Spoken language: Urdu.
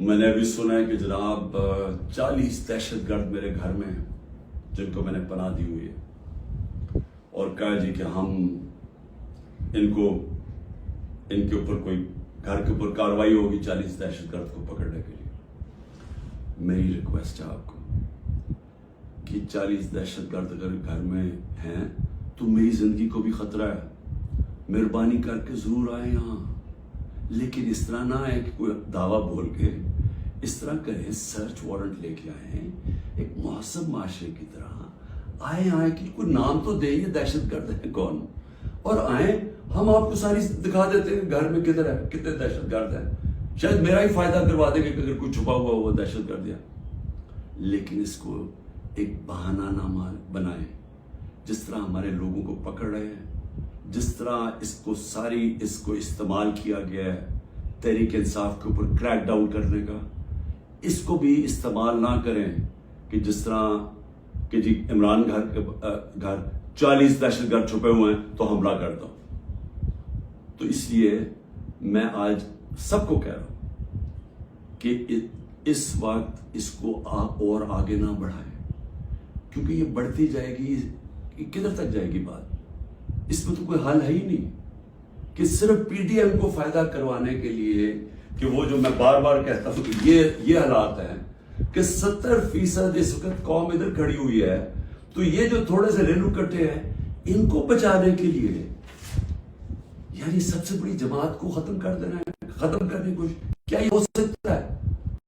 میں نے ابھی سنا ہے کہ جناب 40 دہشت گرد میرے گھر میں ہیں جن کو میں نے پناہ دی ہوئی ہے، اور کہا جی کہ ہم ان کے اوپر کوئی گھر کے اوپر کارروائی ہوگی 40 دہشت گرد کو پکڑنے کے لیے۔ میری ریکویسٹ ہے آپ کو کہ 40 دہشت گرد اگر گھر میں ہیں تو میری زندگی کو بھی خطرہ ہے، مہربانی کر کے ضرور آئیں یہاں، لیکن اس طرح نہ آئے کہ کوئی دعویٰ بول کے، اس طرح کریں سرچ وارنٹ لے کے آئیں ایک مہذب معاشرے کی طرح آئیں کہ کوئی نام تو دیں، یہ دہشت گرد ہے کون، اور آئیں ہم آپ کو ساری دکھا دیتے ہیں گھر میں کدھر ہے، کتنے دہشت گرد ہیں، شاید میرا ہی فائدہ کروا دیں گے کہ اگر کوئی چھپا ہوا وہ دہشت گرد ہے، لیکن اس کو ایک بہانہ نہ بنائیں۔ جس طرح ہمارے لوگوں کو پکڑ رہے ہیں، جس طرح اس کو استعمال کیا گیا ہے تحریک انصاف کے اوپر کریک ڈاؤن کرنے کا، اس کو بھی استعمال نہ کریں کہ جس طرح کہ جی عمران گھر 40 دہشت گرد چھپے ہوئے ہیں تو حملہ کر دو۔ تو اس لیے میں آج سب کو کہہ رہا ہوں کہ اس وقت اس کو اور آگے نہ بڑھائیں، کیونکہ یہ بڑھتی جائے گی، کدھر تک جائے گی بات؟ اس میں تو کوئی حل ہے ہی نہیں کہ صرف پی ٹی ایم کو فائدہ کروانے کے لیے، کہ وہ جو میں بار بار کہتا ہوں کہ یہ حالات ہیں کہ 70% اس وقت قوم ادھر کھڑی ہوئی ہے، تو یہ جو تھوڑے سے ریلو کٹے ہیں ان کو بچانے کے لیے یعنی سب سے بڑی جماعت کو ختم کر دینا ہے، ختم کرنے کی کوشش، کیا یہ ہو سکتا ہے؟